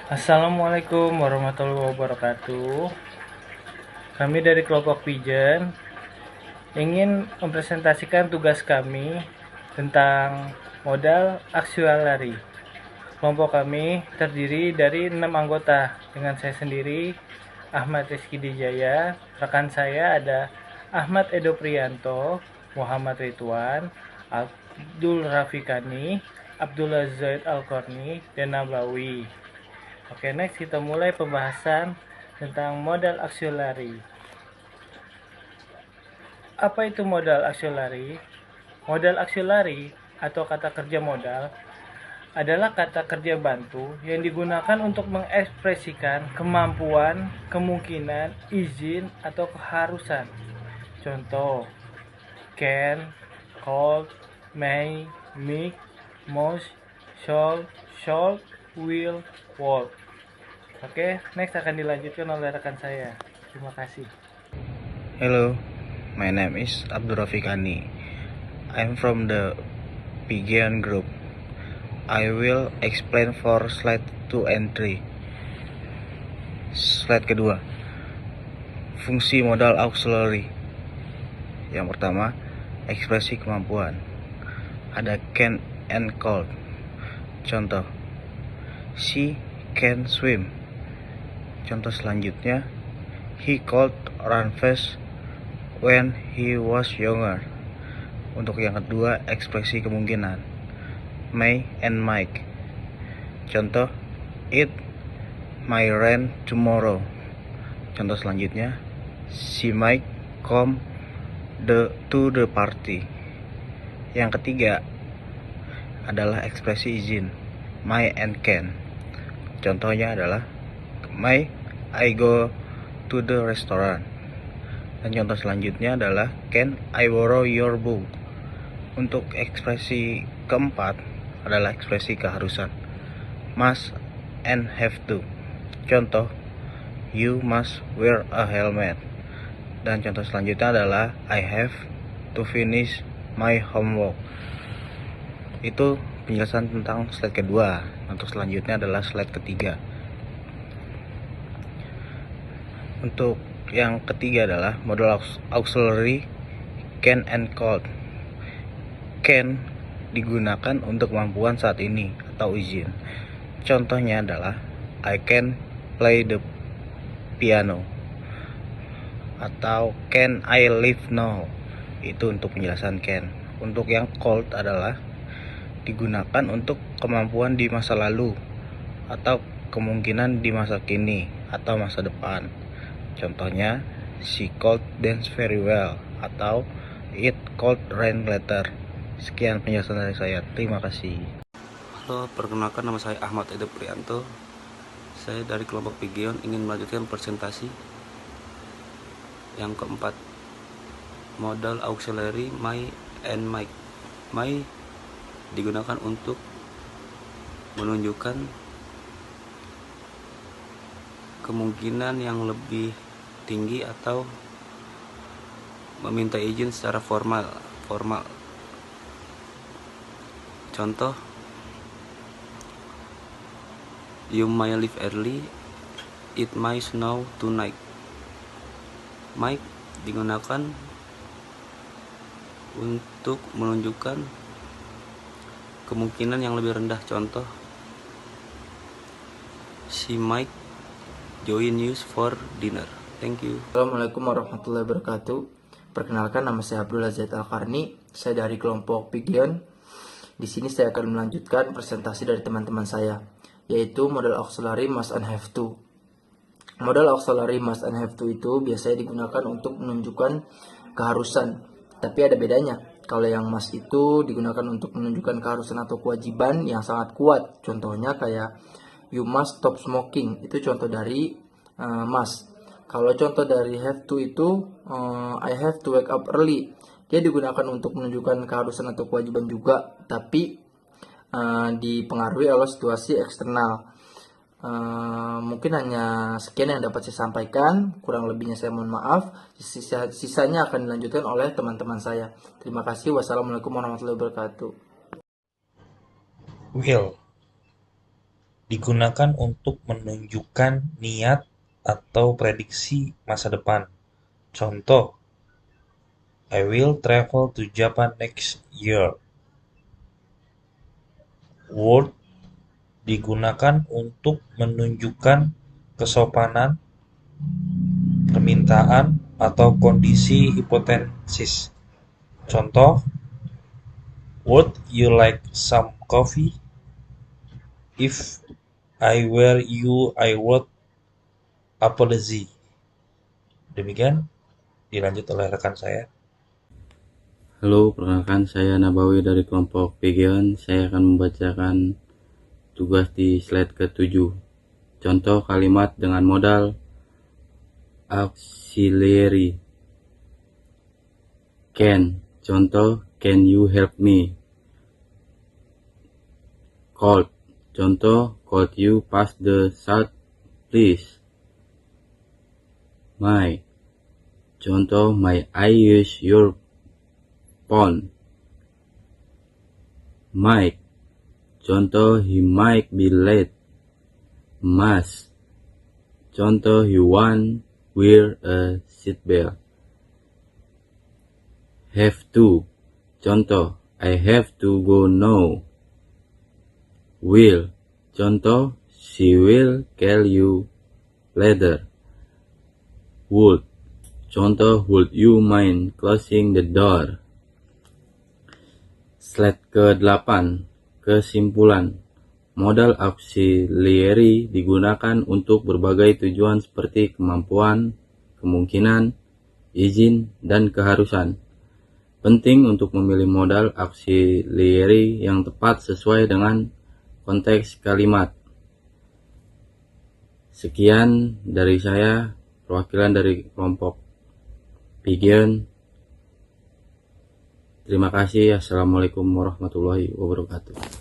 Assalamualaikum warahmatullahi wabarakatuh. Kami dari kelompok Pigeon ingin mempresentasikan tugas kami tentang modal auxiliary. Kelompok kami terdiri dari 6 anggota dengan saya sendiri, Ahmad Rizky Dijaya, rekan saya ada Ahmad Edo Priyanto, Muhammad Ridwan, Abdul Rafikani, Abdullah Zaid Al-Qarni, dan Nabawi. Oke, next kita mulai pembahasan tentang modal auxiliary. Apa itu modal auxiliary? Modal auxiliary atau kata kerja modal adalah kata kerja bantu yang digunakan untuk mengekspresikan kemampuan, kemungkinan, izin, atau keharusan. Contoh, can, could, may, might, must, should, will, would. Oke, next akan dilanjutkan oleh rekan saya. Terima kasih. Hello, my name is Abdul Rafikani. I'm from the Pigeon group. I will explain for slide 2 and 3. Slide kedua, fungsi modal auxiliary. Yang pertama, ekspresi kemampuan. Ada can and could. Contoh, she can swim. Contoh selanjutnya, he could run fast when he was younger. Untuk yang kedua, ekspresi kemungkinan. May and might. Contoh, it may rain tomorrow. Contoh selanjutnya, she might come to the party. Yang ketiga adalah ekspresi izin. May and can. Contohnya adalah, may I go to the restaurant. Dan contoh selanjutnya adalah, can I borrow your book. Untuk ekspresi keempat adalah ekspresi keharusan. Must and have to. Contoh, you must wear a helmet. Dan contoh selanjutnya adalah, I have to finish my homework. Itu penjelasan tentang slide kedua. Untuk selanjutnya adalah slide ketiga. Untuk yang ketiga adalah modal auxiliary can and could. Can digunakan untuk kemampuan saat ini atau izin. Contohnya adalah, I can play the piano. Atau can I live now. Itu untuk penjelasan can. Untuk yang could adalah digunakan untuk kemampuan di masa lalu atau kemungkinan di masa kini atau masa depan. Contohnya, she could dance very well atau it could rain later. Sekian penjelasan dari saya. Terima kasih. Halo, perkenalkan nama saya Ahmad Edo Priyanto. Saya dari kelompok Pigeon ingin melanjutkan presentasi yang keempat, modal auxiliary may and might. May digunakan untuk menunjukkan kemungkinan yang lebih tinggi atau meminta izin secara formal. Contoh, you may leave early, it may snow tonight. Might digunakan untuk menunjukkan kemungkinan yang lebih rendah. Contoh, she might join you for dinner. Thank you. Assalamualaikum warahmatullahi wabarakatuh. Perkenalkan, nama saya Abdullah Zaid Al-Qarni. Saya dari kelompok Pigeon. Di sini saya akan melanjutkan presentasi dari teman-teman saya, yaitu modal auxiliary must and have to. Modal auxiliary must and have to itu biasanya digunakan untuk menunjukkan keharusan, tapi ada bedanya. Kalau yang must itu digunakan untuk menunjukkan keharusan atau kewajiban yang sangat kuat. Contohnya kayak you must stop smoking, itu contoh dari must. Kalau contoh dari have to itu I have to wake up early. Dia digunakan untuk menunjukkan keharusan atau kewajiban juga, tapi dipengaruhi oleh situasi eksternal. Mungkin hanya sekian yang dapat saya sampaikan, kurang lebihnya saya mohon maaf. Sisanya akan dilanjutkan oleh teman-teman saya. Terima kasih. Wassalamualaikum warahmatullahi wabarakatuh. Will. digunakan untuk menunjukkan niat atau prediksi masa depan. Contoh, I will travel to Japan next year. Would digunakan untuk menunjukkan kesopanan, permintaan, atau kondisi hipotesis. Contoh, would you like some coffee? If I were you, I would apologize. Demikian dilanjut oleh rekan saya. Halo, perkenalkan saya Nabawi dari kelompok Pigeon. Saya akan membacakan tugas di slide ke-7. Contoh kalimat dengan modal auxiliary. Can, contoh can you help me? Cold, contoh could you pass the salt please? My, contoh may I use your phone? Might, contoh he might be late. Must, contoh he won't wear a seatbelt. Have to, contoh I have to go now. Will, contoh she will call you later. Would, contoh would you mind closing the door? Slide ke-8. Kesimpulan. Modal auxiliary digunakan untuk berbagai tujuan seperti kemampuan, kemungkinan, izin, dan keharusan. Penting untuk memilih modal auxiliary yang tepat sesuai dengan konteks kalimat. Sekian dari saya, perwakilan dari kelompok Pigeon. Terima kasih. Assalamualaikum warahmatullahi wabarakatuh.